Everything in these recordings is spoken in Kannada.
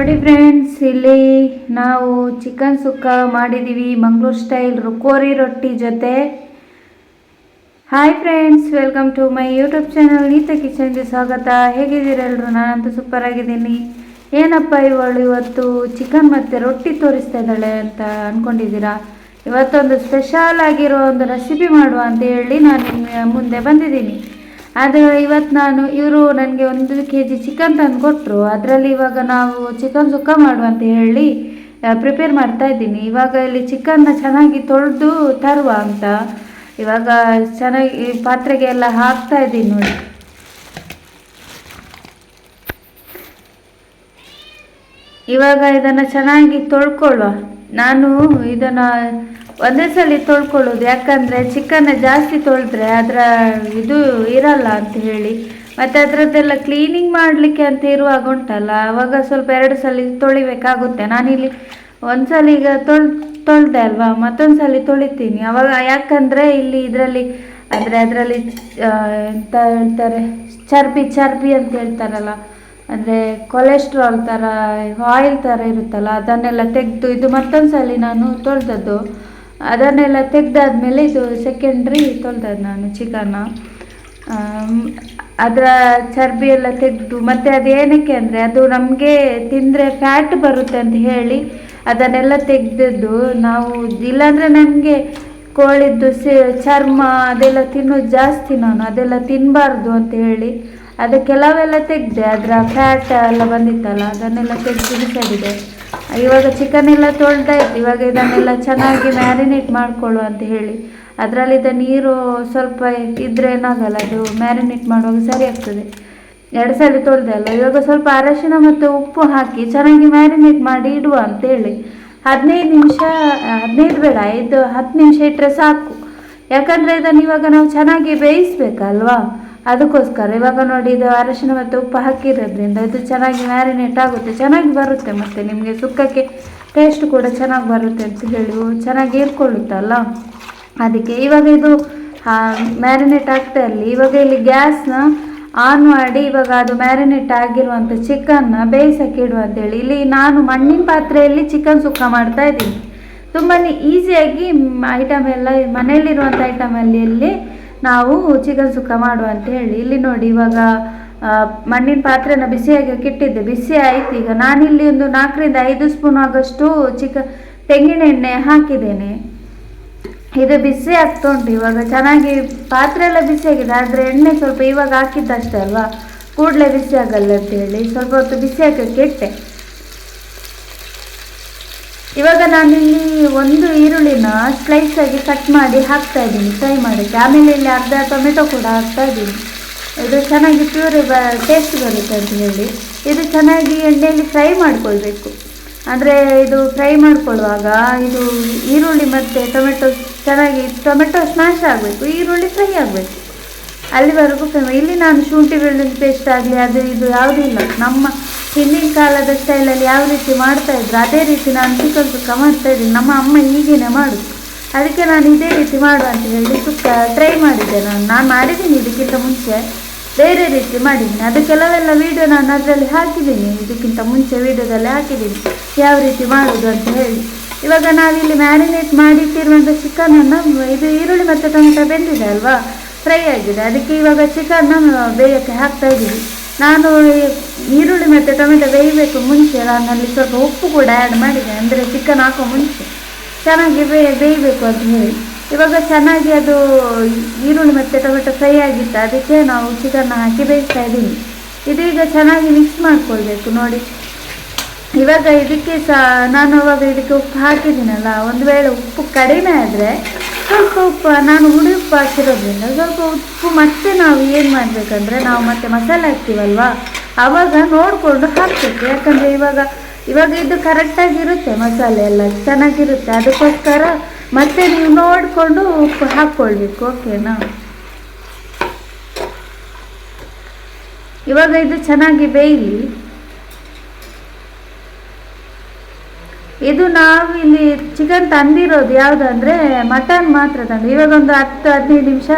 ನೋಡಿ ಫ್ರೆಂಡ್ಸ್, ಇಲ್ಲಿ ನಾವು ಚಿಕನ್ ಸುಕ್ಕ ಮಾಡಿದ್ದೀವಿ ಮಂಗಳೂರು ಸ್ಟೈಲ್ ಕೋರಿ ರೊಟ್ಟಿ ಜೊತೆ. Hi friends, welcome to my YouTube channel Neeta ಕಿಚನ್ಗೆ ಸ್ವಾಗತ. ಹೇಗಿದ್ದೀರಾ ಎಲ್ಲರೂ? ನಾನಂತೂ ಸೂಪರ್ ಆಗಿದ್ದೀನಿ. ಏನಪ್ಪ ಇವತ್ತು ಚಿಕನ್ ಮತ್ತು ರೊಟ್ಟಿ ತೋರಿಸ್ತಾ ಇದ್ದಾಳೆ ಅಂತ ಅಂದ್ಕೊಂಡಿದ್ದೀರಾ? ಇವತ್ತೊಂದು ಸ್ಪೆಷಲ್ ಆಗಿರೋ ಒಂದು ರೆಸಿಪಿ ಮಾಡುವ ಅಂತ ಹೇಳಿ ನಾನು ನಿಮ್ಮ ಮುಂದೆ ಬಂದಿದ್ದೀನಿ. ಆದರೆ ಇವರು ನನಗೆ 1 kg ಚಿಕನ್ ತಂದು ಕೊಟ್ಟರು. ಅದರಲ್ಲಿ ಇವಾಗ ನಾವು ಚಿಕನ್ ಸುಕ್ಕ ಮಾಡುವ ಅಂತ ಹೇಳಿ ಪ್ರಿಪೇರ್ ಮಾಡ್ತಾ ಇದ್ದೀನಿ. ಇವಾಗ ಇಲ್ಲಿ ಚಿಕನ್ನ ಚೆನ್ನಾಗಿ ತೊಳೆದು ತರುವ ಅಂತ ಇವಾಗ ಚೆನ್ನಾಗಿ ಪಾತ್ರೆಗೆ ಎಲ್ಲ ಹಾಕ್ತಾ ಇದ್ದೀನಿ ನೋಡಿ. ಇವಾಗ ಇದನ್ನು ಚೆನ್ನಾಗಿ ತೊಳ್ಕೊಳ್ಳುವ. ನಾನು ಇದನ್ನು ಒಂದೇ ಸಲ ತೊಳ್ಕೊಳ್ಳೋದು, ಯಾಕಂದರೆ ಚಿಕನ್ನ ಜಾಸ್ತಿ ತೊಳೆದ್ರೆ ಅದರ ಇದು ಇರಲ್ಲ ಅಂತ ಹೇಳಿ. ಮತ್ತು ಅದರದ್ದೆಲ್ಲ ಕ್ಲೀನಿಂಗ್ ಮಾಡಲಿಕ್ಕೆ ಅಂತ ಇರುವಾಗ ಉಂಟಲ್ಲ, ಆವಾಗ ಸ್ವಲ್ಪ 2 ಸಲ ತೊಳಿಬೇಕಾಗುತ್ತೆ. ನಾನಿಲ್ಲಿ ಒಂದು ಸಲ ಈಗ ತೊಳೆದೆ ಅಲ್ವಾ, ಮತ್ತೊಂದು ಸಲ ತೊಳಿತೀನಿ ಅವಾಗ. ಯಾಕಂದರೆ ಇಲ್ಲಿ ಇದರಲ್ಲಿ ಅದರಲ್ಲಿ ಎಂತ ಹೇಳ್ತಾರೆ, ಚರ್ಬಿ ಅಂತ ಹೇಳ್ತಾರಲ್ಲ, ಅಂದರೆ ಕೊಲೆಸ್ಟ್ರಾಲ್ ಥರ ಆಯಿಲ್ ಥರ ಇರುತ್ತಲ್ಲ, ಅದನ್ನೆಲ್ಲ ತೆಗೆದು ಇದು ಮತ್ತೊಂದು ಸಲ ನಾನು ತೊಳೆದದ್ದು. ಅದನ್ನೆಲ್ಲ ತೆಗೆದಾದ್ಮೇಲೆ ಇದು ಸೆಕೆಂಡ್ರಿ ತೊಳೆದದ್ದು ನಾನು ಚಿಕನ್ನ. ಅದರ ಚರ್ಬಿ ಎಲ್ಲ ತೆಗೆದು, ಮತ್ತು ಅದೇನಕ್ಕೆ ಅಂದರೆ ಅದು ನಮಗೆ ತಿಂದರೆ ಫ್ಯಾಟ್ ಬರುತ್ತೆ ಅಂತ ಹೇಳಿ ಅದನ್ನೆಲ್ಲ ತೆಗೆದದ್ದು ನಾವು. ಇಲ್ಲಾಂದರೆ ನನಗೆ ಕೋಳಿದ್ದು ಚರ್ಮ ಅದೆಲ್ಲ ತಿನ್ನೋದು ಜಾಸ್ತಿ, ನಾನು ಅದೆಲ್ಲ ತಿನ್ನಬಾರ್ದು ಅಂತ ಹೇಳಿ ಅದು ಕೆಲವೆಲ್ಲ ತೆಗೆದೆ. ಅದರ ಫ್ಯಾಟ್ ಎಲ್ಲ ಬಂದಿತ್ತಲ್ಲ, ಅದನ್ನೆಲ್ಲ ತೆಗೆದು ಬಿಸಾಡಿದೆ. ಇವಾಗ ಚಿಕನ್ ಎಲ್ಲ ತೊಳ್ದಾ ಇತ್ತು. ಇವಾಗ ಇದನ್ನೆಲ್ಲ ಚೆನ್ನಾಗಿ ಮ್ಯಾರಿನೇಟ್ ಮಾಡಿಕೊಳ್ಳುವ ಅಂತ ಹೇಳಿ. ಅದರಲ್ಲಿದ್ದ ನೀರು ಸ್ವಲ್ಪ ಇದ್ದರೆ ಏನಾಗಲ್ಲ, ಅದು ಮ್ಯಾರಿನೇಟ್ ಮಾಡುವಾಗ ಸರಿ ಆಗ್ತದೆ. 2 ಸಲ ತೊಳೆದೆ ಅಲ್ಲ. ಇವಾಗ ಸ್ವಲ್ಪ ಅರಶಿನ ಮತ್ತು ಉಪ್ಪು ಹಾಕಿ ಚೆನ್ನಾಗಿ ಮ್ಯಾರಿನೇಟ್ ಮಾಡಿ ಇಡುವ ಅಂತೇಳಿ 15 ನಿಮಿಷ, 15 ಬೇಡ, 10 ನಿಮಿಷ ಇಟ್ಟರೆ ಸಾಕು. ಯಾಕಂದರೆ ಇದನ್ನು ಇವಾಗ ನಾವು ಚೆನ್ನಾಗಿ ಬೇಯಿಸ್ಬೇಕಲ್ವಾ, ಅದಕ್ಕೋಸ್ಕರ. ಇವಾಗ ನೋಡಿ, ಇದು ಅರಶಿನ ಮತ್ತು ಉಪ್ಪು ಹಾಕಿರೋದ್ರಿಂದ ಇದು ಚೆನ್ನಾಗಿ ಮ್ಯಾರಿನೇಟ್ ಆಗುತ್ತೆ, ಚೆನ್ನಾಗಿ ಬರುತ್ತೆ. ಮತ್ತು ನಿಮಗೆ ಸುಕ್ಕಕ್ಕೆ ಟೇಸ್ಟ್ ಕೂಡ ಚೆನ್ನಾಗಿ ಬರುತ್ತೆ ಅಂತ ಹೇಳಿ ಚೆನ್ನಾಗಿ ಹೀರ್ಕೊಳ್ಳುತ್ತಲ್ಲ, ಅದಕ್ಕೆ. ಇವಾಗ ಇದು ಮ್ಯಾರಿನೇಟ್ ಆಗ್ತಾ ಇರಲಿ. ಇವಾಗ ಇಲ್ಲಿ ಗ್ಯಾಸ್ನ ಆನ್ ಮಾಡಿ ಇವಾಗ ಅದು ಮ್ಯಾರಿನೇಟ್ ಆಗಿರುವಂಥ ಚಿಕನ್ನ ಬೇಯಿಸೋಕ್ಕೆ ಇಡುವ ಅಂತೇಳಿ. ಇಲ್ಲಿ ನಾನು ಮಣ್ಣಿನ ಪಾತ್ರೆಯಲ್ಲಿ ಚಿಕನ್ ಸುಕ್ಕ ಮಾಡ್ತಾ ಇದ್ದೀನಿ. ತುಂಬಾ ಈಸಿಯಾಗಿ ಐಟಮ್ ಎಲ್ಲ ಮನೆಯಲ್ಲಿರುವಂಥ ಐಟಮಲ್ಲಿ ನಾವು ಚಿಕನ್ ಸುಕ್ಕ ಮಾಡುವ ಅಂತ ಹೇಳಿ. ಇಲ್ಲಿ ನೋಡಿ, ಇವಾಗ ಮಣ್ಣಿನ ಪಾತ್ರೆನ ಬಿಸಿಯಾಗಿ ಇಟ್ಟಿದ್ದೆ, ಬಿಸಿ ಆಯಿತು. ಈಗ ನಾನಿಲ್ಲಿ ಒಂದು 4 ರಿಂದ 5 ಸ್ಪೂನ್ ಆಗೋಷ್ಟು ತೆಂಗಿನ ಎಣ್ಣೆ ಹಾಕಿದ್ದೇನೆ. ಇದು ಬಿಸಿ ಆಗ್ತಾ ಉಂಟು. ಇವಾಗ ಚೆನ್ನಾಗಿ ಪಾತ್ರೆ ಎಲ್ಲ ಬಿಸಿಯಾಗಿದೆ, ಆದರೆ ಎಣ್ಣೆ ಸ್ವಲ್ಪ ಇವಾಗ ಹಾಕಿದ್ದಷ್ಟೇ ಅಲ್ವಾ, ಕೂಡಲೇ ಬಿಸಿ ಆಗಲ್ಲ ಅಂತೇಳಿ ಸ್ವಲ್ಪ ಹೊತ್ತು ಬಿಸಿ ಹಾಕೋಕ್ಕೆ ಇಟ್ಟೆ. ಇವಾಗ ನಾನಿಲ್ಲಿ 1 ಈರುಳ್ಳಿನ ಸ್ಲೈಸಾಗಿ ಕಟ್ ಮಾಡಿ ಹಾಕ್ತಾ ಇದ್ದೀನಿ ಫ್ರೈ ಮಾಡೋಕ್ಕೆ. ಆಮೇಲೆ ಇಲ್ಲಿ ಅರ್ಧ ಟೊಮೆಟೊ ಕೂಡ ಹಾಕ್ತಾ ಇದ್ದೀನಿ. ಇದು ಚೆನ್ನಾಗಿ ಪ್ಯೂರಿ ಟೇಸ್ಟ್ ಬರುತ್ತೆ ಅಂತ ಹೇಳಿ ಇದು ಚೆನ್ನಾಗಿ ಎಣ್ಣೆಯಲ್ಲಿ ಫ್ರೈ ಮಾಡ್ಕೊಳ್ಬೇಕು. ಅಂದರೆ ಇದು ಫ್ರೈ ಮಾಡ್ಕೊಳ್ಳುವಾಗ ಇದು ಈರುಳ್ಳಿ ಮತ್ತು ಟೊಮೆಟೊ ಟೊಮೆಟೊ ಸ್ಮ್ಯಾಶ್ ಆಗಬೇಕು, ಈರುಳ್ಳಿ ಫ್ರೈ ಆಗಬೇಕು, ಅಲ್ಲಿವರೆಗೂ ಫ್ರೈ. ಇಲ್ಲಿ ನಾನು ಶುಂಠಿ ಬೆಳ್ಳುಳ್ಳಿ ಪೇಸ್ಟ್ ಆಗಲಿ ಅದು ಇದು ಯಾವುದೂ ಇಲ್ಲ. ನಮ್ಮ ಹಿಂದಿನ ಕಾಲದ ಸ್ಟೈಲಲ್ಲಿ ಯಾವ ರೀತಿ ಮಾಡ್ತಾಯಿದ್ರು ಅದೇ ರೀತಿ ನಾನು ಚಿಕನ್ ಸುಕ್ಕ ಮಾಡ್ತಾಯಿದ್ದೀನಿ. ನಮ್ಮ ಅಮ್ಮ ಹೀಗೇನೆ ಮಾಡೋದು, ಅದಕ್ಕೆ ನಾನು ಇದೇ ರೀತಿ ಮಾಡುವ ಅಂತ ಹೇಳಿ ಸುಕ್ಕ ಟ್ರೈ ಮಾಡಿದ್ದೆ. ನಾನು ಮಾಡಿದ್ದೀನಿ ಇದಕ್ಕಿಂತ ಮುಂಚೆ, ಬೇರೆ ರೀತಿ ಮಾಡಿದ್ದೀನಿ. ಅದು ಕೆಲವೆಲ್ಲ ವೀಡಿಯೋ ನಾನು ಅದರಲ್ಲಿ ಹಾಕಿದ್ದೀನಿ, ಇದಕ್ಕಿಂತ ಮುಂಚೆ ವೀಡಿಯೋದಲ್ಲಿ ಹಾಕಿದ್ದೀನಿ ಯಾವ ರೀತಿ ಮಾಡೋದು ಅಂತ ಹೇಳಿ. ಇವಾಗ ನಾವಿಲ್ಲಿ ಮ್ಯಾರಿನೇಟ್ ಮಾಡಿಟ್ಟಿರುವಂಥ ಚಿಕನನ್ನು, ಇದು ಈರುಳ್ಳಿ ಮತ್ತು ಟೊಮೆಟೊ ಬೆಂದಿದೆ ಅಲ್ವಾ, ಫ್ರೈ ಆಗಿದೆ, ಅದಕ್ಕೆ ಇವಾಗ ಚಿಕನ್ನ ಬೇಯೋಕ್ಕೆ ಹಾಕ್ತಾಯಿದ್ದೀವಿ. ನಾನು ಈರುಳ್ಳಿ ಮತ್ತು ಟೊಮೆಟೊ ಬೇಯಬೇಕು ಮುಂಚೆ ನಾನಲ್ಲಿ ಸ್ವಲ್ಪ ಉಪ್ಪು ಕೂಡ ಆ್ಯಡ್ ಮಾಡಿದೆ, ಅಂದರೆ ಚಿಕನ್ ಹಾಕೋ ಮುಂಚೆ ಚೆನ್ನಾಗಿ ಬೇಯಬೇಕು ಅಂತ ಹೇಳಿ. ಇವಾಗ ಚೆನ್ನಾಗಿ ಅದು ಈರುಳ್ಳಿ ಮತ್ತು ಟೊಮೆಟೊ ಫ್ರೈ ಆಗಿತ್ತು, ಅದಕ್ಕೆ ನಾವು ಚಿಕನ್ನ ಹಾಕಿ ಬೇಯಿಸ್ತಾ ಇದ್ದೀನಿ. ಇದೀಗ ಚೆನ್ನಾಗಿ ಮಿಕ್ಸ್ ಮಾಡಿಕೊಳ್ಬೇಕು ನೋಡಿ. ಇವಾಗ ಇದಕ್ಕೆ ನಾನು ಅವಾಗ ಇದಕ್ಕೆ ಉಪ್ಪು ಹಾಕಿದ್ದೀನಲ್ಲ, ಒಂದು ವೇಳೆ ಉಪ್ಪು ಕಡಿಮೆ ಆದರೆ ಸ್ವಲ್ಪ ಉಪ್ಪು, ನಾನು ಹುಳಿ ಉಪ್ಪು ಹಾಕಿರೋದ್ರಿಂದ ಸ್ವಲ್ಪ ಉಪ್ಪು ಮತ್ತೆ ನಾವು ಏನು ಮಾಡಬೇಕಂದ್ರೆ, ನಾವು ಮತ್ತೆ ಮಸಾಲೆ ಹಾಕ್ತೀವಲ್ವ ಆವಾಗ ನೋಡಿಕೊಂಡು ಹಾಕಬೇಕು. ಯಾಕಂದರೆ ಇವಾಗ ಇದು ಕರೆಕ್ಟಾಗಿರುತ್ತೆ, ಮಸಾಲೆ ಎಲ್ಲ ಚೆನ್ನಾಗಿರುತ್ತೆ, ಅದಕ್ಕೋಸ್ಕರ ಮತ್ತೆ ನೀವು ನೋಡಿಕೊಂಡು ಉಪ್ಪು ಹಾಕ್ಕೊಳ್ಬೇಕು, ಓಕೆನಾ. ಇವಾಗ ಇದು ಚೆನ್ನಾಗಿ ಬೇಯಲಿ. ಇದು ನಾವು ಇಲ್ಲಿ ಚಿಕನ್ ತಂದಿರೋದು ಯಾವುದಂದರೆ ಮಟನ್ ಮಾತ್ರ ತಂದು. ಇವಾಗ ಒಂದು 10-15 ನಿಮಿಷ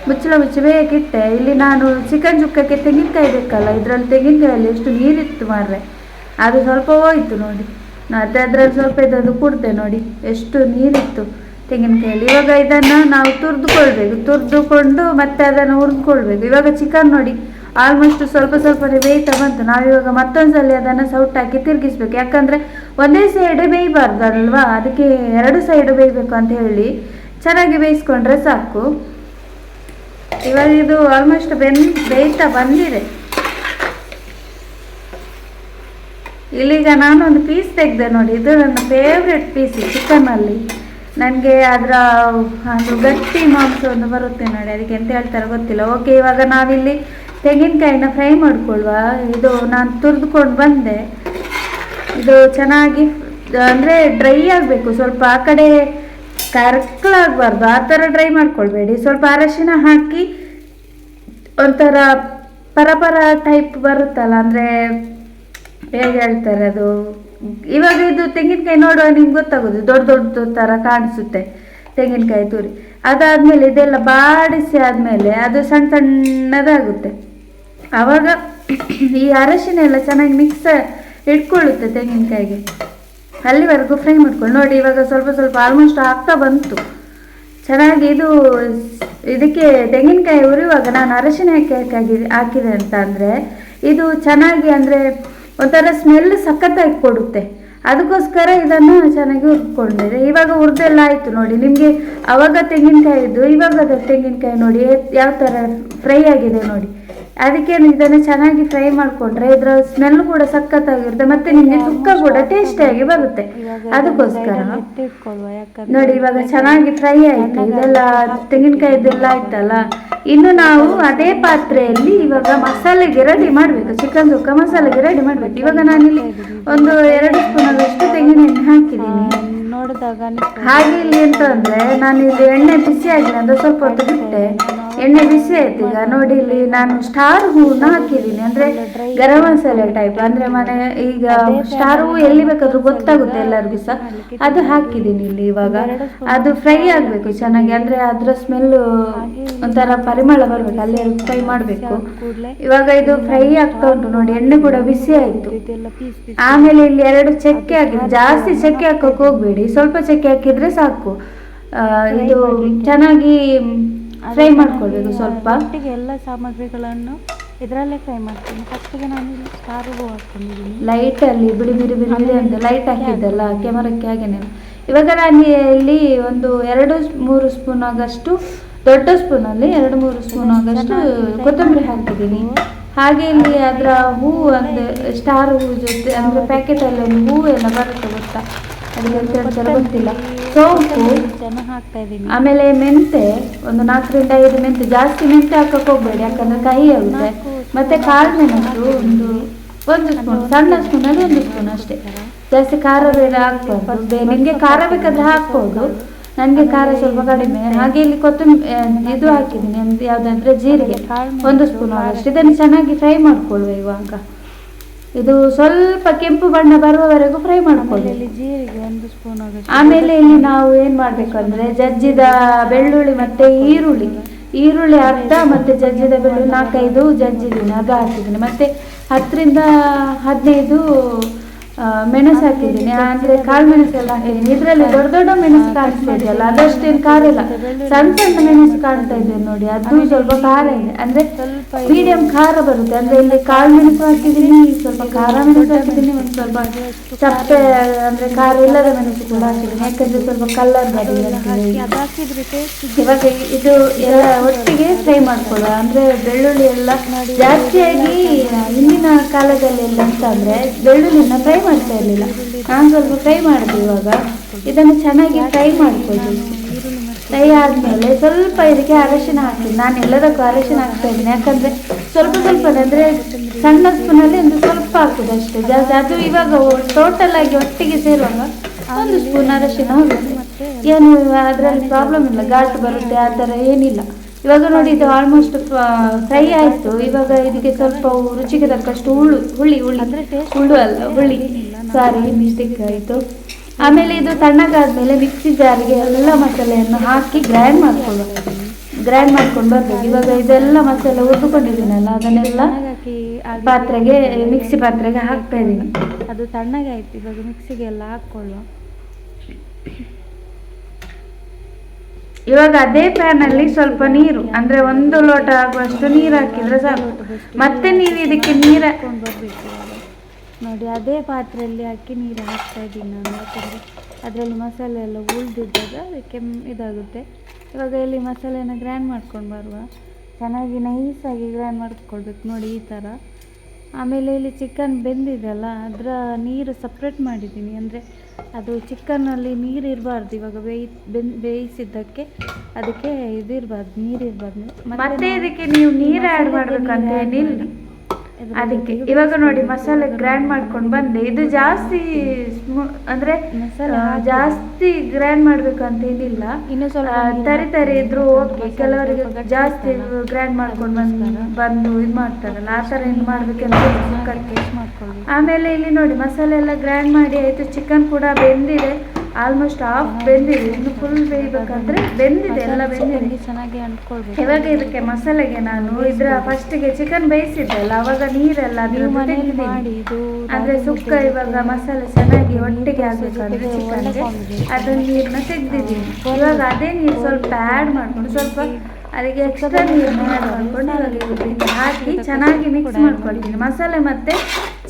ಮುಚ್ಚಿ ಬೇಯಕ್ಕಿಟ್ಟೆ. ಇಲ್ಲಿ ನಾನು ಚಿಕನ್ ಸುಕ್ಕಕ್ಕೆ ತೆಂಗಿನಕಾಯಿ ಬೇಕಲ್ಲ, ಇದರಲ್ಲಿ ತೆಂಗಿನಕಾಯಲ್ಲಿ ಎಷ್ಟು ನೀರಿತ್ತು ಮಾರ್ರೆ. ಅದು ಸ್ವಲ್ಪ ಹೋಯ್ತು ನೋಡಿ. ಮತ್ತೆ ಅದ್ರಲ್ಲಿ ಸ್ವಲ್ಪ ಇದ್ದದ್ದು ಕುಡ್ದೆ ನೋಡಿ ಎಷ್ಟು ನೀರಿತ್ತು ತೆಂಗಿನಕಾಯಲ್ಲಿ. ಇವಾಗ ಇದನ್ನು ನಾವು ತುರಿದುಕೊಂಡು ಮತ್ತೆ ಅದನ್ನು ಹುರಿದುಕೊಳ್ಬೇಕು. ಇವಾಗ ಚಿಕನ್ ನೋಡಿ ಆಲ್ಮೋಸ್ಟ್ ಸ್ವಲ್ಪ ಸ್ವಲ್ಪನೇ ಬೇಯ್ತಾ ಬಂತು. ನಾವಿವಾಗ ಮತ್ತೊಂದ್ಸಲಿ ಅದನ್ನು ಸೌಟಾಕಿ ತಿರುಗಿಸ್ಬೇಕು, ಯಾಕಂದರೆ ಒಂದೇ ಸೈಡ್ ಬೇಯಬಾರ್ದಲ್ವಾ, ಅದಕ್ಕೆ 2 ಸೈಡ್ ಬೇಯಬೇಕು ಅಂತ ಹೇಳಿ ಚೆನ್ನಾಗಿ ಬೇಯಿಸ್ಕೊಂಡ್ರೆ ಸಾಕು. ಇವಾಗ ಇದು ಆಲ್ಮೋಸ್ಟ್ ಬೇಯ್ತಾ ಬಂದಿದೆ. ಇಲ್ಲಿಗ ನಾನೊಂದು ಪೀಸ್ ತೆಗೆದೆ ನೋಡಿ, ಇದು ನನ್ನ ಫೇವ್ರೆಟ್ ಪೀಸ್ ಚಿಕನಲ್ಲಿ. ನನಗೆ ಅದರ ಒಂದು ಗಟ್ಟಿ ಮಾಂಸ ಒಂದು ಬರುತ್ತೆ ನೋಡಿ, ಅದಕ್ಕೆ ಎಂತ ಹೇಳ್ತಾರೆ ಗೊತ್ತಿಲ್ಲ. ಓಕೆ, ಇವಾಗ ನಾವಿಲ್ಲಿ ತೆಂಗಿನಕಾಯಿನ ಫ್ರೈ ಮಾಡ್ಕೊಳ್ವಾ. ಇದು ನಾನು ತುರಿದುಕೊಂಡು ಬಂದೆ. ಇದು ಚೆನ್ನಾಗಿ ಅಂದರೆ ಡ್ರೈ ಆಗಬೇಕು, ಸ್ವಲ್ಪ ಆ ಕಡೆ ಕರ್ಕಲಾಗಬಾರ್ದು, ಆ ಥರ ಡ್ರೈ ಮಾಡ್ಕೊಳ್ಬೇಡಿ. ಸ್ವಲ್ಪ ಅರಶಿನ ಹಾಕಿ ಒಂಥರ ಪರಪರ ಟೈಪ್ ಬರುತ್ತಲ್ಲ, ಅಂದರೆ ಹೇಗೆ ಹೇಳ್ತಾರೆ ಅದು. ಇವಾಗ ಇದು ತೆಂಗಿನಕಾಯಿ ನೋಡುವ ನಿಮ್ಗೆ ಗೊತ್ತಾಗೋದು, ದೊಡ್ಡ ದೊಡ್ಡ ಥರ ಕಾಣಿಸುತ್ತೆ ತೆಂಗಿನಕಾಯಿ ತುರಿ. ಅದಾದಮೇಲೆ ಇದೆಲ್ಲ ಬಾಡಿಸಿ ಆದಮೇಲೆ ಅದು ಸಣ್ಣ ಸಣ್ಣದಾಗುತ್ತೆ. ಆವಾಗ ಈ ಅರಶಿನ ಎಲ್ಲ ಚೆನ್ನಾಗಿ ಮಿಕ್ಸ್ ಇಟ್ಕೊಳ್ಳುತ್ತೆ ತೆಂಗಿನಕಾಯಿಗೆ. ಅಲ್ಲಿವರೆಗೂ ಫ್ರೈ ಮಾಡ್ಕೊಂಡು ನೋಡಿ. ಇವಾಗ ಸ್ವಲ್ಪ ಸ್ವಲ್ಪ ಆಲ್ಮೋಸ್ಟ್ ಆಗ್ತಾ ಬಂತು ಚೆನ್ನಾಗಿ. ಇದಕ್ಕೆ ತೆಂಗಿನಕಾಯಿ ಉರಿಯುವಾಗ ನಾನು ಅರಶಿನ ಹಾಕಿದೆ ಅಂತ ಅಂದರೆ ಇದು ಚೆನ್ನಾಗಿ ಅಂದರೆ ಒಂಥರ ಸ್ಮೆಲ್ ಸಖತ್ತಾಗಿ ಕೊಡುತ್ತೆ. ಅದಕ್ಕೋಸ್ಕರ ಇದನ್ನು ಚೆನ್ನಾಗಿ ಹುರ್ಕೊಂಡಿದೆ. ಇವಾಗ ಹುರಿದೆಲ್ಲ ಆಯಿತು ನೋಡಿ. ನಿಮಗೆ ಆವಾಗ ತೆಂಗಿನಕಾಯಿದ್ದು ಇವಾಗ ತೆಂಗಿನಕಾಯಿ ನೋಡಿ ಯಾವ ಥರ ಫ್ರೈ ಆಗಿದೆ ನೋಡಿ. ಅದಕ್ಕೆ ಇದನ್ನು ಚೆನ್ನಾಗಿ ಫ್ರೈ ಮಾಡಿಕೊಂಡ್ರೆ ಇದರ ಸ್ಮೆಲ್ ಕೂಡ ಸಖತ್ತಾಗಿರುತ್ತೆ, ಮತ್ತು ನಿಮಗೆ ಸುಕ್ಕ ಕೂಡ ಟೇಸ್ಟಿಯಾಗಿ ಬರುತ್ತೆ. ಅದಕ್ಕೋಸ್ಕರ ನೋಡಿ ಇವಾಗ ಚೆನ್ನಾಗಿ ಫ್ರೈ ಆಯಿತು. ಇದೆಲ್ಲ ತೆಂಗಿನಕಾಯಿದೆಲ್ಲ ಆಯ್ತಲ್ಲ. ಇನ್ನು ನಾವು ಅದೇ ಪಾತ್ರೆಯಲ್ಲಿ ಇವಾಗ ಮಸಾಲೆಗೆ ರೆಡಿ ಮಾಡಬೇಕು, ಚಿಕನ್ ಸುಕ್ಕ ಮಸಾಲೆಗೆ ರೆಡಿ ಮಾಡಬೇಕು. ಇವಾಗ ನಾನಿಲ್ಲಿ ಒಂದು 2 ಸ್ಪೂನಷ್ಟು ತೆಂಗಿನ ಎಣ್ಣೆ ಹಾಕಿದ್ದೀನಿ. ಹಾಗೆ ಇಲ್ಲಿ ಎಂತ ಅಂದರೆ ನಾನು ಇಲ್ಲಿ ಎಣ್ಣೆ ಬಿಸಿ ಆಗಿದೆ ಅಂದರೆ ಸ್ವಲ್ಪ ಹೊತ್ತು ಬಿಟ್ಟೆ. ಎಣ್ಣೆ ಬಿಸಿ ಆಯ್ತು. ಈಗ ನೋಡಿ ಇಲ್ಲಿ ನಾನು ಸ್ಟಾರ್ ಹೂವನ್ನ ಹಾಕಿದ್ದೀನಿ, ಅಂದರೆ ಗರಂ ಮಸಾಲೆ ಟೈಪ್, ಅಂದರೆ ಮನೆ ಈಗ ಸ್ಟಾರ್ ಹೂವು ಎಲ್ಲಿ ಬೇಕಾದ್ರೂ ಗೊತ್ತಾಗುತ್ತೆ ಎಲ್ಲರಿಗೂ ಸಹ. ಅದು ಹಾಕಿದ್ದೀನಿ ಇಲ್ಲಿ. ಇವಾಗ ಅದು ಫ್ರೈ ಆಗಬೇಕು ಚೆನ್ನಾಗಿ, ಅಂದರೆ ಅದರ ಸ್ಮೆಲ್ಲು ಒಂಥರ ಪರಿಮಳ ಬರಬೇಕು, ಅಲ್ಲಿ ಫ್ರೈ ಮಾಡಬೇಕು. ಇವಾಗ ಇದು ಫ್ರೈ ಆಗ್ತಾ ಉಂಟು ನೋಡಿ, ಎಣ್ಣೆ ಕೂಡ ಬಿಸಿ ಆಯಿತು. ಆಮೇಲೆ ಇಲ್ಲಿ 2 ಚಕ್ಕೆ ಹಾಕಿದೆ. ಜಾಸ್ತಿ ಚಕ್ಕೆ ಹಾಕೋಕೆ ಹೋಗಬೇಡಿ, ಸ್ವಲ್ಪ ಚಕ್ಕೆ ಹಾಕಿದರೆ ಸಾಕು. ಇದು ಚೆನ್ನಾಗಿ ಫ್ರೈ ಮಾಡ್ಕೊಳ್ಬೇಕು. ಸ್ವಲ್ಪ ಎಲ್ಲ ಸಾಮಗ್ರಿಗಳನ್ನು ಇದರಲ್ಲೇ ಫ್ರೈ ಮಾಡ್ತೀನಿ. ಫಸ್ಟಿಗೆ ನಾನು ಸ್ಟಾರ್ ಹೂವು ಹಾಕ್ಕೊಂಡಿದ್ದೀನಿ ಲೈಟಲ್ಲಿ ಬಿಡಿ ಬಿಡಿ ಬಿಡಿ ಬಿಡಿ ಅಂತ ಲೈಟ್ ಹಾಕಿದ್ದಲ್ಲ ಕ್ಯಾಮರಕ್ಕೆ ಹಾಗೇನೆ. ಇವಾಗ ನಾನು ಇಲ್ಲಿ ಒಂದು 2-3 ಸ್ಪೂನ್ ಆಗಷ್ಟು, ದೊಡ್ಡ ಸ್ಪೂನಲ್ಲಿ 2-3 ಸ್ಪೂನ್ ಆಗಷ್ಟು ಕೊತ್ತಂಬರಿ ಹಾಕಿದ್ದೀನಿ. ಹಾಗೆ ಇಲ್ಲಿ ಅದರ ಹೂವು ಅಂದರೆ ಸ್ಟಾರ್ ಹೂವು ಜೊತೆ ಅಂದರೆ ಪ್ಯಾಕೆಟಲ್ಲಿ ಒಂದು ಹೂವು ಎಲ್ಲ ಬರುತ್ತೆ ಗೊತ್ತಾ, ಅದಕ್ಕೆ ಅಂತ ಹೇಳ್ತಾರೆ ಗೊತ್ತಿಲ್ಲ, ಸೋಂಪು ಹಾಕ್ತಾ ಇದ್ದೀನಿ. ಆಮೇಲೆ ಮೆಂತೆ ಒಂದು 4-5 ಮೆಂತೆ. ಜಾಸ್ತಿ ಮೆಂತೆ ಹಾಕಕ್ಕೆ ಹೋಗಬೇಡಿ, ಯಾಕಂದರೆ ಕಹಿ ಆಗುತ್ತೆ. ಮತ್ತು ಕಾಳು ಮೆಣಸು ಒಂದು ಸ್ಪೂನ್, ಸಣ್ಣ ಸ್ಪೂನಲ್ಲಿ 1 ಸ್ಪೂನ್ ಅಷ್ಟೇ. ಜಾಸ್ತಿ ಖಾರ ಬೇರೆ ಹಾಕ್ಬಾರ್ದು. ನಿಮಗೆ ಖಾರ ಬೇಕಾದರೆ ಹಾಕ್ಬೋದು, ನನಗೆ ಖಾರ ಸ್ವಲ್ಪ ಕಡಿಮೆ. ಹಾಗೆ ಇಲ್ಲಿ ಕೊತ್ತಂಬರಿ ಇದು ಹಾಕಿದ್ದೀನಿ, ಯಾವುದಂದ್ರೆ ಜೀರಿಗೆ 1 ಸ್ಪೂನ್ ಅಷ್ಟು. ಇದನ್ನು ಚೆನ್ನಾಗಿ ಫ್ರೈ ಮಾಡ್ಕೊಳ್ಳುವ. ಇವಾಗ ಇದು ಸ್ವಲ್ಪ ಕೆಂಪು ಬಣ್ಣ ಬರುವವರೆಗೂ ಫ್ರೈ ಮಾಡ್ಕೊಳ್ಳಿ. ಜೀರಿಗೆ 1 ಸ್ಪೂನ್ ಆಗುತ್ತೆ. ಆಮೇಲೆ ಇಲ್ಲಿ ನಾವು ಏನು ಮಾಡಬೇಕು ಅಂದರೆ ಜಜ್ಜಿದ ಬೆಳ್ಳುಳ್ಳಿ ಮತ್ತು ಈರುಳ್ಳಿ ಅರ್ಧ, ಮತ್ತು ಜಜ್ಜಿದ ಬೆಳ್ಳುಳ್ಳಿ 4-5 ಜಜ್ಜಿದ್ದೀನಿ, ಅದು ಹಾಕಿದ್ದೀನಿ. ಮತ್ತು 10-15 ಮೆಣಸು ಹಾಕಿದ್ದೀನಿ, ಅಂದರೆ ಕಾಳು ಮೆಣಸೆಲ್ಲ ಹಾಕಿದ್ದೀನಿ. ಇದರಲ್ಲಿ ದೊಡ್ಡ ದೊಡ್ಡ ಮೆಣಸು ಕಾಣಿಸ್ತಾ ಇದೆಯಲ್ಲ, ಅದಷ್ಟೇನು ಖಾರ ಇಲ್ಲ. ಸಣ್ಣ ಸಣ್ಣ ಮೆಣಸು ಕಾಣ್ತಾ ಇದೆ ನೋಡಿ, ಅದು ಸ್ವಲ್ಪ ಖಾರ ಇದೆ, ಅಂದರೆ ಮೀಡಿಯಂ ಖಾರ ಬರುತ್ತೆ. ಅಂದರೆ ಇಲ್ಲಿ ಕಾಳು ಮೆಣಸು ಹಾಕಿದ್ದೀನಿ, ಸ್ವಲ್ಪ ಖಾರ ಮೆಣಸು ಹಾಕಿದ್ದೀನಿ, ಒಂದು ಸ್ವಲ್ಪ ಚಪ್ಪೆ ಅಂದರೆ ಖಾರ ಇಲ್ಲದ ಮೆಣಸು ಕೂಡ ಹಾಕಿದ್ದೀನಿ, ಯಾಕಂದರೆ ಸ್ವಲ್ಪ ಕಲರ್ ಬರಲಿ ಅಂತ ಹೇಳಿ. ಇವಾಗ ಇದು ಎಲ್ಲ ಒಟ್ಟಿಗೆ ಫ್ರೈ ಮಾಡ್ಕೊಳ್ಳುವ. ಅಂದರೆ ಬೆಳ್ಳುಳ್ಳಿ ಎಲ್ಲ ಜಾಸ್ತಿಯಾಗಿ ಹಿಂದಿನ ಕಾಲದಲ್ಲಿ ಎಲ್ಲ ಅಂತ ಅಂದರೆ ಬೆಳ್ಳುಳ್ಳಿನ ಫ್ರೈ ಮಾಡ್ತಾ ಇರಲಿಲ್ಲ, ನಾನು ಸ್ವಲ್ಪ ಫ್ರೈ ಮಾಡಿದೆ. ಇವಾಗ ಇದನ್ನು ಚೆನ್ನಾಗಿ ಫ್ರೈ ಮಾಡ್ಕೊಳ್ಳಿ. ಫ್ರೈ ಆದಮೇಲೆ ಸ್ವಲ್ಪ ಇದಕ್ಕೆ ಅರಶಿನ ಹಾಕ್ತೀನಿ. ನಾನು ಎಲ್ಲದಕ್ಕೂ ಅರಶಿನ ಹಾಕ್ತಾ ಇದ್ದೀನಿ, ಯಾಕಂದರೆ ಸ್ವಲ್ಪ ಸ್ವಲ್ಪ ಅಂದರೆ ಸಣ್ಣ ಸ್ಪೂನಲ್ಲಿ ಒಂದು ಸ್ವಲ್ಪ ಹಾಕೋದು ಅಷ್ಟೇ, ಜಾಸ್ತಿ. ಅದು ಇವಾಗ ಟೋಟಲ್ ಆಗಿ ಒಟ್ಟಿಗೆ ಸೇರುವಾಗ 1 ಸ್ಪೂನ್ ಅರಶಿನ ಹೋಗುತ್ತೆ. ಏನು ಅದರಲ್ಲಿ ಪ್ರಾಬ್ಲಮ್ ಇಲ್ಲ, ಘಾಟ್ ಬರುತ್ತೆ ಆ ಥರ ಏನಿಲ್ಲ. ಇವಾಗ ನೋಡಿ ಇದು ಆಲ್ಮೋಸ್ಟ್ ಫ್ರೈ ಆಯಿತು. ಇವಾಗ ಇದಕ್ಕೆ ಸ್ವಲ್ಪ ರುಚಿಗೆ ತಕ್ಕಷ್ಟು ಹುಳಿ ಸಾರಿ ಮಿಸ್ಟೇಕ್ ಆಯಿತು. ಆಮೇಲೆ ಇದು ತಣ್ಣಗಾದ್ಮೇಲೆ ಮಿಕ್ಸಿ ಜಾರಿಗೆ ಎಲ್ಲ ಮಸಾಲೆಯನ್ನು ಹಾಕಿ ಗ್ರೈಂಡ್ ಮಾಡ್ಕೊಂಡು ಬರಬೇಕು. ಇವಾಗ ಇದೆಲ್ಲ ಮಸಾಲೆ ಹುರ್ದುಕೊಂಡಿದ್ದೀನಲ್ಲ ಅದನ್ನೆಲ್ಲ ಪಾತ್ರೆಗೆ ಮಿಕ್ಸಿ ಪಾತ್ರೆಗೆ ಹಾಕ್ತಾ ಇದ್ದೀನಿ. ಅದು ತಣ್ಣಗೆ ಆಯ್ತು, ಇವಾಗ ಮಿಕ್ಸಿಗೆ ಎಲ್ಲ ಹಾಕ್ಕೊಳ್ಳುವ. ಇವಾಗ ಅದೇ ಪ್ಯಾನಲ್ಲಿ ಸ್ವಲ್ಪ ನೀರು ಅಂದರೆ 1 ಲೋಟ ಆಗುವಷ್ಟು ನೀರು ಹಾಕಿದ್ರೆ ಸಾಕು. ಮತ್ತೆ ನೀವು ಇದಕ್ಕೆ ನೀರು ಹಾಕ್ಕೊಂಡು ಬರಬೇಕು. ನೋಡಿ ಅದೇ ಪಾತ್ರೆಯಲ್ಲಿ ಹಾಕಿ ನೀರು ಹಾಕ್ತಾ ಇದ್ದೀನಿ ನಾನು, ಯಾಕಂದರೆ ಅದರಲ್ಲಿ ಮಸಾಲೆ ಎಲ್ಲ ಉಳಿದಿದ್ದಾಗ ಅದಕ್ಕೆ ಇದಾಗುತ್ತೆ. ಇವಾಗ ಇಲ್ಲಿ ಮಸಾಲೆನ ಗ್ರೈಂಡ್ ಮಾಡ್ಕೊಂಡು ಬರುವ, ಚೆನ್ನಾಗಿ ನೈಸಾಗಿ ಗ್ರೈಂಡ್ ಮಾಡ್ಕೊಳ್ಬೇಕು ನೋಡಿ ಈ ಥರ. ಆಮೇಲೆ ಇಲ್ಲಿ ಚಿಕನ್ ಬೆಂದಿದೆಯಲ್ಲ, ಅದರ ನೀರು ಸಪ್ರೇಟ್ ಮಾಡಿದ್ದೀನಿ. ಅಂದರೆ ಅದು ಚಿಕನ್ನಲ್ಲಿ ನೀರು ಇರಬಾರ್ದು, ಇವಾಗ ಬೇಯಿಸಿದ್ದಕ್ಕೆ ಅದಕ್ಕೆ ಇದಿರಬಾರ್ದು, ನೀರು ಇರಬಾರ್ದು. ಮತ್ತೆ ಇದಕ್ಕೆ ನೀವು ನೀರು ಆ್ಯಡ್ ಮಾಡಬೇಕಂತ ಏನಿಲ್ಲ. ಅದಕ್ಕೆ ಇವಾಗ ನೋಡಿ ಮಸಾಲೆ ಗ್ರೈಂಡ್ ಮಾಡ್ಕೊಂಡು ಬಂದೆ. ಇದು ಜಾಸ್ತಿ ಅಂದರೆ ಜಾಸ್ತಿ ಗ್ರೈಂಡ್ ಮಾಡಬೇಕಂತ ಏನಿಲ್ಲ, ಇನ್ನು ಸ್ವಲ್ಪ ತರಿ ಇದ್ರು ಓಕೆ. ಕೆಲವರಿಗೆ ಜಾಸ್ತಿ ಗ್ರೈಂಡ್ ಮಾಡ್ಕೊಂಡು ಬಂದು ಇದು ಮಾಡ್ತಾರಲ್ಲ, ಆ ಥರ ಏನು ಮಾಡಬೇಕಂತ. ಆಮೇಲೆ ಇಲ್ಲಿ ನೋಡಿ ಮಸಾಲೆ ಎಲ್ಲ ಗ್ರೈಂಡ್ ಮಾಡಿ ಆಯಿತು. ಚಿಕನ್ ಕೂಡ ಬೆಂದಿದೆ, ಆಲ್ಮೋಸ್ಟ್ ಹಾಫ್ ಬೆಂದಿದೆ. ಇನ್ನು ಫುಲ್ ಬೇಯಬೇಕಂದ್ರೆ ಬೆಂದಿದೆ, ಎಲ್ಲ ಬೆಂದಿದೆ, ಚೆನ್ನಾಗಿ ಅಂಟ್ಕೊಳ್ಬೇಕು. ಇವಾಗ ಇದಕ್ಕೆ ಮಸಾಲೆಗೆ ನಾನು ಫಸ್ಟಿಗೆ ಚಿಕನ್ ಬೇಯಿಸಿದ್ದೆ ಅಲ್ಲ, ಅವಾಗ ನೀರೆಲ್ಲ ಮಾಡಿ ಅಂದ್ರೆ ಸುಕ್ಕ. ಇವಾಗ ಮಸಾಲೆ ಚೆನ್ನಾಗಿ ಒಟ್ಟಿಗೆ ಆಗ್ಬೇಕಂದ್ರೆ ಚಿಕನ್ಗೆ ಅದನ್ನ ನೀರನ್ನ ತೆಗ್ದಿದ್ದೀನಿ. ಇವಾಗ ಅದೇ ನೀರು ಸ್ವಲ್ಪ ಆ್ಯಡ್ ಮಾಡ್ಕೊಂಡು ಸ್ವಲ್ಪ ಅದಕ್ಕೆ ಎಕ್ಸ್ಟ್ರಾ ನೀರನ್ನ ಆ್ಯಡ್ ಮಾಡ್ಕೊಂಡು ಇವಾಗ ಹಾಕಿ ಚೆನ್ನಾಗಿ ಮಿಕ್ಸ್ ಮಾಡ್ಕೊಳ್ತೀನಿ. ಮಸಾಲೆ ಮತ್ತೆ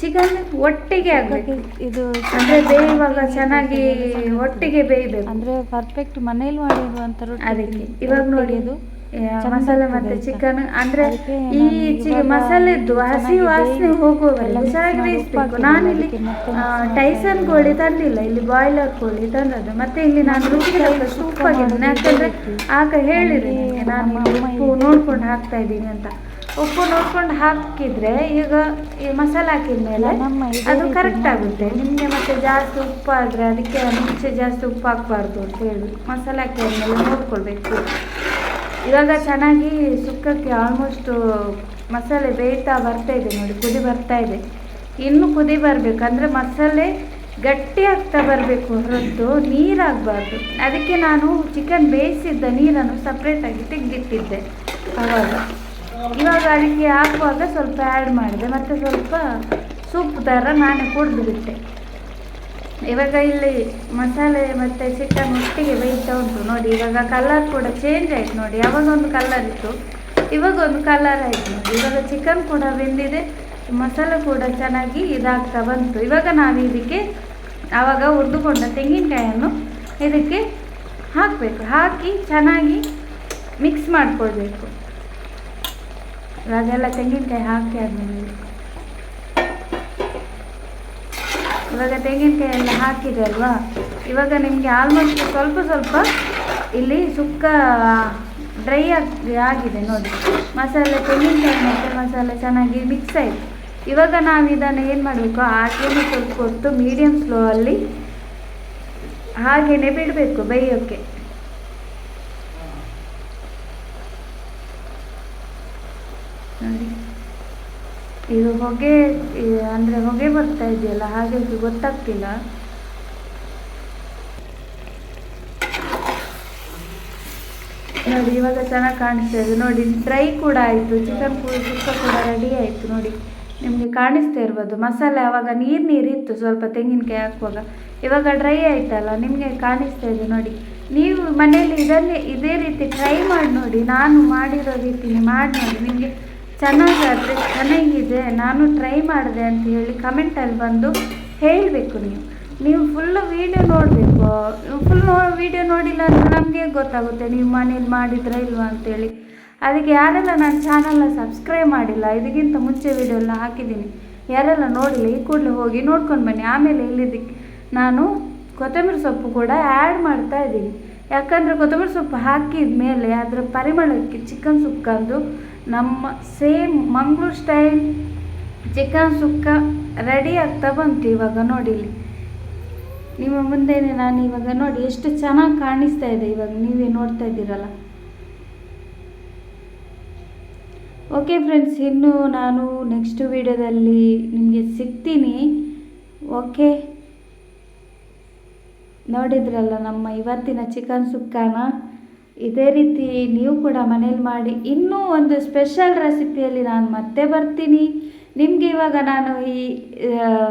ಚಿಕನ್ ಒಟ್ಟಿಗೆ ಆಗಬೇಕು. ಇದು ಅಂದರೆ ಬೇಯುವಾಗ ಚೆನ್ನಾಗಿ ಒಟ್ಟಿಗೆ ಬೇಯಬೇಕು, ಅಂದರೆ ಪರ್ಫೆಕ್ಟ್ ಮನೇಲಿ ಮಾಡಿರುವಂಥ ರೊಟ್ಟಿ. ಅದಕ್ಕೆ ಇವಾಗ ನೋಡಿ ಅದು ಮಸಾಲೆ ಮತ್ತೆ ಚಿಕನ್ ಅಂದರೆ ಈ ಮಸಾಲೆದ್ದು ಹಸಿ ವಾಸನೆ ಹೋಗುವವರೆಗೂ ಚೆನ್ನಾಗಿ ಬೇಯಿಸ್ಬೇಕು. ನಾನಿಲ್ಲಿ ಟೈಸನ್ ಕೋಳಿ ತಂದಿಲ್ಲ, ಇಲ್ಲಿ ಬಾಯ್ಲರ್ ಕೋಳಿ ತಂದದ್ದು. ಮತ್ತೆ ಇಲ್ಲಿ ನಾನು ರುಚಿದಷ್ಟು ಉಪ್ಪಾಗಿದ್ದೀನಿ, ಯಾಕಂದರೆ ಆಗ ಹೇಳಿದೆ ನಾನು ಉಪ್ಪು ನೋಡ್ಕೊಂಡು ಹಾಕ್ತಾ ಇದ್ದೀನಿ ಅಂತ. ಉಪ್ಪು ನೋಡ್ಕೊಂಡು ಹಾಕಿದರೆ ಈಗ ಈ ಮಸಾಲೆ ಹಾಕಿದ ಮೇಲೆ ಅದು ಕರೆಕ್ಟ್ ಆಗುತ್ತೆ. ನಿಮಗೆ ಮತ್ತೆ ಜಾಸ್ತಿ ಉಪ್ಪಾದರೆ ಅದಕ್ಕೆ ಮುಂಚೆ ಜಾಸ್ತಿ ಉಪ್ಪು ಹಾಕಬಾರ್ದು ಅಂತ ಹೇಳಿ ಮಸಾಲೆ ಹಾಕಿದ್ಮೇಲೆ ನೋಡ್ಕೊಳ್ಬೇಕು. ಇವಾಗ ಚೆನ್ನಾಗಿ ಸುಕ್ಕಕ್ಕೆ ಆಲ್ಮೋಸ್ಟು ಮಸಾಲೆ ಬೇಯ್ತಾ ಬರ್ತಾ ಇದೆ ನೋಡಿ, ಕುದಿ ಬರ್ತಾ ಇದೆ. ಇನ್ನೂ ಕುದಿ ಬರಬೇಕಂದ್ರೆ ಮಸಾಲೆ ಗಟ್ಟಿ ಆಗ್ತಾ ಬರಬೇಕು ಹೊರತು ನೀರಾಗಬಾರ್ದು. ಅದಕ್ಕೆ ನಾನು ಚಿಕನ್ ಬೇಯಿಸಿದ್ದ ನೀರನ್ನು ಸಪ್ರೇಟಾಗಿ ತೆಗೆದಿಟ್ಟಿದ್ದೆ ಆವಾಗ. ಇವಾಗ ಅದಕ್ಕೆ ಹಾಕುವಾಗ ಸ್ವಲ್ಪ ಆ್ಯಡ್ ಮಾಡಿದೆ, ಮತ್ತು ಸ್ವಲ್ಪ ಸೂಪ್ ಥರ ನಾನೇ ಕುಡಿದು ಬಿಟ್ಟೆ. ಇವಾಗ ಇಲ್ಲಿ ಮಸಾಲೆ ಮತ್ತು ಚಿಕನ್ ಒಟ್ಟಿಗೆ ಬೇಯ್ತಾ ಉಂಟು ನೋಡಿ. ಇವಾಗ ಕಲರ್ ಕೂಡ ಚೇಂಜ್ ಆಯಿತು ನೋಡಿ, ಯಾವಾಗ ಒಂದು ಕಲರ್ ಇತ್ತು ಇವಾಗ ಒಂದು ಕಲರ್ ಆಯಿತು ನೋಡಿ. ಇವಾಗ ಚಿಕನ್ ಕೂಡ ಬೆಂದಿದೆ, ಮಸಾಲೆ ಕೂಡ ಚೆನ್ನಾಗಿ ಇದಾಗ್ತಾ ಬಂತು. ಇವಾಗ ನಾವು ಇದಕ್ಕೆ ಆವಾಗ ಹುರಿದುಕೊಂಡ ತೆಂಗಿನಕಾಯನ್ನು ಇದಕ್ಕೆ ಹಾಕಬೇಕು, ಹಾಕಿ ಚೆನ್ನಾಗಿ ಮಿಕ್ಸ್ ಮಾಡಿಕೊಳ್ಬೇಕು. ಇವಾಗೆಲ್ಲ ತೆಂಗಿನಕಾಯಿ ಹಾಕಿ ಆದಮೇಲೆ ಇವಾಗ ತೆಂಗಿನಕಾಯಿ ಎಲ್ಲ ಹಾಕಿದೆ ಅಲ್ವಾ, ಇವಾಗ ನಿಮಗೆ ಆಲ್ಮೋಸ್ಟ್ ಸ್ವಲ್ಪ ಸ್ವಲ್ಪ ಇಲ್ಲಿ ಸುಕ್ಕ ಡ್ರೈ ಆಗಿದೆ ನೋಡಿ. ಮಸಾಲೆ ತೆಂಗಿನಕಾಯಿ ಮತ್ತು ಮಸಾಲೆ ಚೆನ್ನಾಗಿ ಮಿಕ್ಸ್ ಆಯಿತು. ಇವಾಗ ನಾವು ಇದನ್ನು ಏನು ಮಾಡಬೇಕು, ಹಾಗೇನೆ ಸ್ವಲ್ಪ ಹೊತ್ತು ಮೀಡಿಯಮ್ ಸ್ಲೋ ಅಲ್ಲಿ ಹಾಗೇನೆ ಬಿಡಬೇಕು ಬೇಯೋಕ್ಕೆ. ನೋಡಿ ಇದು ಹೊಗೆ ಅಂದರೆ ಹೊಗೆ ಬರ್ತಾ ಇದೆಯಲ್ಲ, ಹಾಗಾಗಿ ಗೊತ್ತಾಗ್ತಿಲ್ಲ. ನೋಡಿ ಇವಾಗ ಚೆನ್ನಾಗಿ ಕಾಣಿಸ್ತಾ ಇದೆ ನೋಡಿ. ಡ್ರೈ ಕೂಡ ಆಯಿತು, ಚಿಕನ್ ಸುಕ್ಕ ಕೂಡ ರೆಡಿ ಆಯಿತು ನೋಡಿ. ನಿಮಗೆ ಕಾಣಿಸ್ತಾ ಇರ್ಬೋದು, ಮಸಾಲೆ ಆವಾಗ ನೀರಿತ್ತು ಸ್ವಲ್ಪ ತೆಂಗಿನಕಾಯಿ ಹಾಕುವಾಗ, ಇವಾಗ ಡ್ರೈ ಆಯಿತಲ್ಲ, ನಿಮಗೆ ಕಾಣಿಸ್ತಾ ಇದೆ ನೋಡಿ. ನೀವು ಮನೆಯಲ್ಲಿ ಇದೇ ರೀತಿ ಟ್ರೈ ಮಾಡಿ ನೋಡಿ, ನಾನು ಮಾಡಿರೋ ರೀತಿನೇ ಮಾಡಿ ನೋಡಿ. ನಿಮಗೆ ಚೆನ್ನಾಗಾದರೆ ಚೆನ್ನಾಗಿದೆ, ನಾನು ಟ್ರೈ ಮಾಡಿದೆ ಅಂತ ಹೇಳಿ ಕಮೆಂಟಲ್ಲಿ ಬಂದು ಹೇಳಬೇಕು. ನೀವು ಫುಲ್ಲು ವೀಡಿಯೋ ನೋಡಬೇಕು. ವೀಡಿಯೋ ನೋಡಿಲ್ಲ ಅಂದರೆ ನಮಗೆ ಗೊತ್ತಾಗುತ್ತೆ ನೀವು ಮನೇಲಿ ಮಾಡಿದ್ರೆ ಇಲ್ವಾ ಅಂತೇಳಿ. ಅದಕ್ಕೆ ಯಾರೆಲ್ಲ ನನ್ನ ಚಾನಲ್ನ ಸಬ್ಸ್ಕ್ರೈಬ್ ಮಾಡಿಲ್ಲ, ಇದಕ್ಕಿಂತ ಮುಂಚೆ ವೀಡಿಯೋ ಎಲ್ಲ ಹಾಕಿದ್ದೀನಿ, ಯಾರೆಲ್ಲ ನೋಡಿಲ್ಲ ಈ ಕೂಡಲೇ ಹೋಗಿ ನೋಡ್ಕೊಂಡು ಬನ್ನಿ. ಆಮೇಲೆ ಇಲ್ಲಿದ್ದಕ್ಕೆ ನಾನು ಕೊತ್ತಂಬರಿ ಸೊಪ್ಪು ಕೂಡ ಆ್ಯಡ್ ಮಾಡ್ತಾ ಇದ್ದೀನಿ, ಯಾಕಂದರೆ ಕೊತ್ತಂಬರಿ ಸೊಪ್ಪು ಹಾಕಿದ ಮೇಲೆ ಅದರ ಪರಿಮಳಕ್ಕೆ ಚಿಕನ್ ಸುಕ್ಕಂದು ನಮ್ಮ ಸೇಮ್ ಮಂಗಳೂರು ಸ್ಟೈಲ್ ಚಿಕನ್ ಸುಕ್ಕ ರೆಡಿ ಆಗ್ತಾ ಬಂತು. ಇವಾಗ ನೋಡಿ ಇಲ್ಲಿ ನಿಮ್ಮ ಮುಂದೆನೇ ನಾನು ಇವಾಗ ನೋಡಿ ಎಷ್ಟು ಚೆನ್ನಾಗಿ ಕಾಣಿಸ್ತಾ ಇದೆ, ಇವಾಗ ನೀವೇ ನೋಡ್ತಾ ಇದ್ದೀರಲ್ಲ. ಓಕೆ ಫ್ರೆಂಡ್ಸ್, ಇನ್ನು ನಾನು ನೆಕ್ಸ್ಟ್ ವಿಡಿಯೋದಲ್ಲಿ ನಿಮಗೆ ಸಿಗ್ತೀನಿ. ಓಕೆ, ನೋಡಿದ್ರಲ್ಲ ನಮ್ಮ ಇವತ್ತಿನ ಚಿಕನ್ ಸುಕ್ಕಾನ. ಇದೇ ರೀತಿ ನೀವು ಕೂಡ ಮನೇಲಿ ಮಾಡಿ. ಇನ್ನೂ ಒಂದು ಸ್ಪೆಷಲ್ ರೆಸಿಪಿಯಲ್ಲಿ ನಾನು ಮತ್ತೆ ಬರ್ತೀನಿ. ನಿಮಗೆ ಇವಾಗ ನಾನು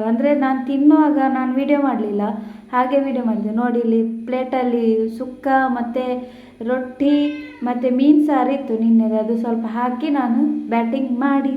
ಅಂದರೆ ನಾನು ತಿನ್ನುವಾಗ ನಾನು ವಿಡಿಯೋ ಮಾಡಲಿಲ್ಲ, ಹಾಗೆ ವಿಡಿಯೋ ಮಾಡಿದೆ ನೋಡಿ. ಇಲ್ಲಿ ಪ್ಲೇಟಲ್ಲಿ ಸುಕ್ಕ ಮತ್ತು ರೊಟ್ಟಿ ಮತ್ತು ಮೀನು ಸಾರು ಇತ್ತು ನಿನ್ನೆ, ಅದು ಸ್ವಲ್ಪ ಹಾಕಿ ನಾನು ಬ್ಯಾಟಿಂಗ್ ಮಾಡಿ